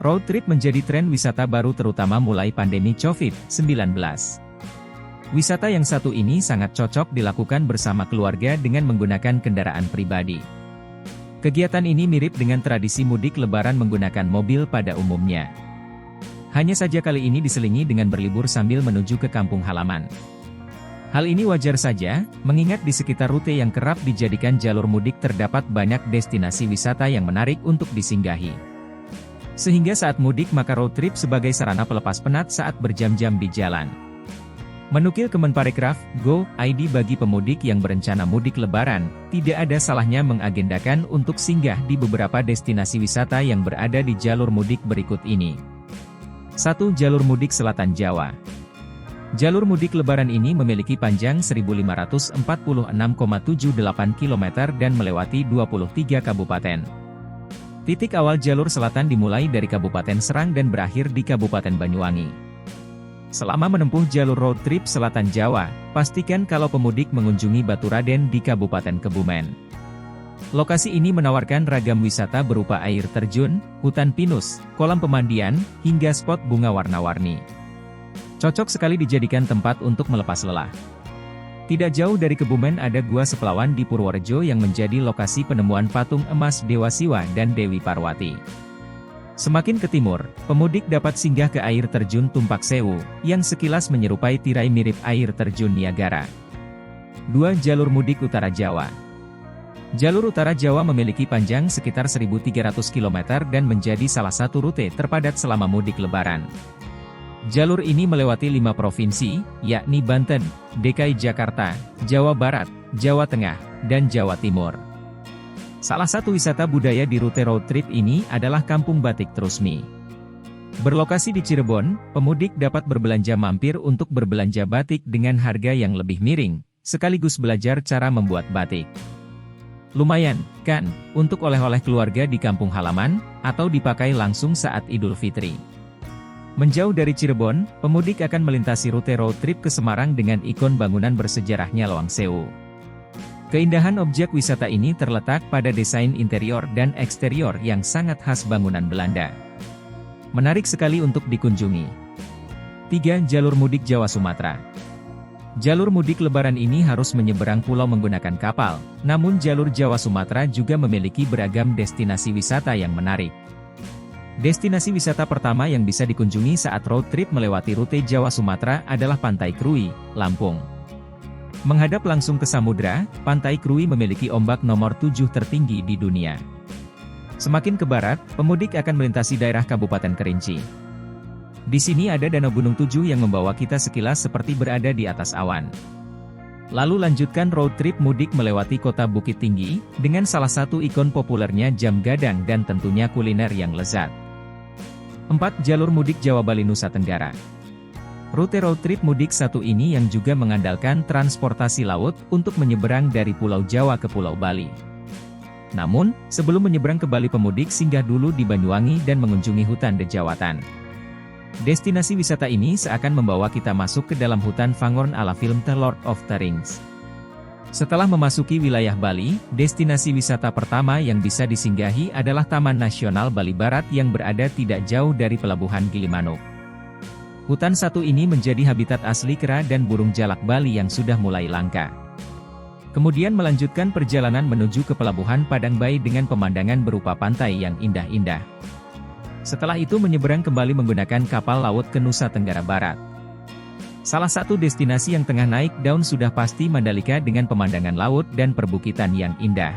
Road trip menjadi tren wisata baru terutama mulai pandemi COVID-19. Wisata yang satu ini sangat cocok dilakukan bersama keluarga dengan menggunakan kendaraan pribadi. Kegiatan ini mirip dengan tradisi mudik lebaran menggunakan mobil pada umumnya. Hanya saja kali ini diselingi dengan berlibur sambil menuju ke kampung halaman. Hal ini wajar saja, mengingat di sekitar rute yang kerap dijadikan jalur mudik terdapat banyak destinasi wisata yang menarik untuk disinggahi. Sehingga saat mudik maka road trip sebagai sarana pelepas penat saat berjam-jam di jalan. Menukil Kemenparekraf, Go.id bagi pemudik yang berencana mudik lebaran, tidak ada salahnya mengagendakan untuk singgah di beberapa destinasi wisata yang berada di jalur mudik berikut ini. 1. Jalur mudik Selatan Jawa. Jalur mudik lebaran ini memiliki panjang 1546,78 km dan melewati 23 kabupaten. Titik awal jalur selatan dimulai dari Kabupaten Serang dan berakhir di Kabupaten Banyuwangi. Selama menempuh jalur road trip Selatan Jawa, pastikan kalau pemudik mengunjungi Baturaden di Kabupaten Kebumen. Lokasi ini menawarkan ragam wisata berupa air terjun, hutan pinus, kolam pemandian, hingga spot bunga warna-warni. Cocok sekali dijadikan tempat untuk melepas lelah. Tidak jauh dari Kebumen ada Gua Seplawan di Purworejo yang menjadi lokasi penemuan patung emas Dewa Siwa dan Dewi Parwati. Semakin ke timur, pemudik dapat singgah ke air terjun Tumpak Sewu, yang sekilas menyerupai tirai mirip air terjun Niagara. 2. Jalur mudik Utara Jawa. Jalur Utara Jawa memiliki panjang sekitar 1.300 km dan menjadi salah satu rute terpadat selama mudik lebaran. Jalur ini melewati 5 provinsi, yakni Banten, DKI Jakarta, Jawa Barat, Jawa Tengah, dan Jawa Timur. Salah satu wisata budaya di rute road trip ini adalah Kampung Batik Trusmi. Berlokasi di Cirebon, pemudik dapat berbelanja mampir untuk berbelanja batik dengan harga yang lebih miring, sekaligus belajar cara membuat batik. Lumayan, kan, untuk oleh-oleh keluarga di kampung halaman, atau dipakai langsung saat Idul Fitri. Menjauh dari Cirebon, pemudik akan melintasi rute road trip ke Semarang dengan ikon bangunan bersejarahnya Lawang Sewu. Keindahan objek wisata ini terletak pada desain interior dan eksterior yang sangat khas bangunan Belanda. Menarik sekali untuk dikunjungi. 3. Jalur mudik Jawa Sumatera. Jalur mudik lebaran ini harus menyeberang pulau menggunakan kapal, namun jalur Jawa Sumatera juga memiliki beragam destinasi wisata yang menarik. Destinasi wisata pertama yang bisa dikunjungi saat road trip melewati rute Jawa Sumatera adalah Pantai Krui, Lampung. Menghadap langsung ke samudra, Pantai Krui memiliki ombak nomor 7 tertinggi di dunia. Semakin ke barat, pemudik akan melintasi daerah Kabupaten Kerinci. Di sini ada Danau Gunung Tujuh yang membawa kita sekilas seperti berada di atas awan. Lalu lanjutkan road trip mudik melewati kota Bukit Tinggi, dengan salah satu ikon populernya jam gadang dan tentunya kuliner yang lezat. 4. Jalur mudik Jawa Bali Nusa Tenggara. Rute road trip mudik satu ini yang juga mengandalkan transportasi laut untuk menyeberang dari Pulau Jawa ke Pulau Bali. Namun, sebelum menyeberang ke Bali pemudik singgah dulu di Banyuwangi dan mengunjungi hutan Dejawatan. Destinasi wisata ini seakan membawa kita masuk ke dalam hutan Fangorn ala film The Lord of the Rings. Setelah memasuki wilayah Bali, destinasi wisata pertama yang bisa disinggahi adalah Taman Nasional Bali Barat yang berada tidak jauh dari Pelabuhan Gilimanuk. Hutan satu ini menjadi habitat asli kera dan burung jalak Bali yang sudah mulai langka. Kemudian melanjutkan perjalanan menuju ke Pelabuhan Padangbai dengan pemandangan berupa pantai yang indah-indah. Setelah itu menyeberang kembali menggunakan kapal laut ke Nusa Tenggara Barat. Salah satu destinasi yang tengah naik daun sudah pasti Mandalika dengan pemandangan laut dan perbukitan yang indah.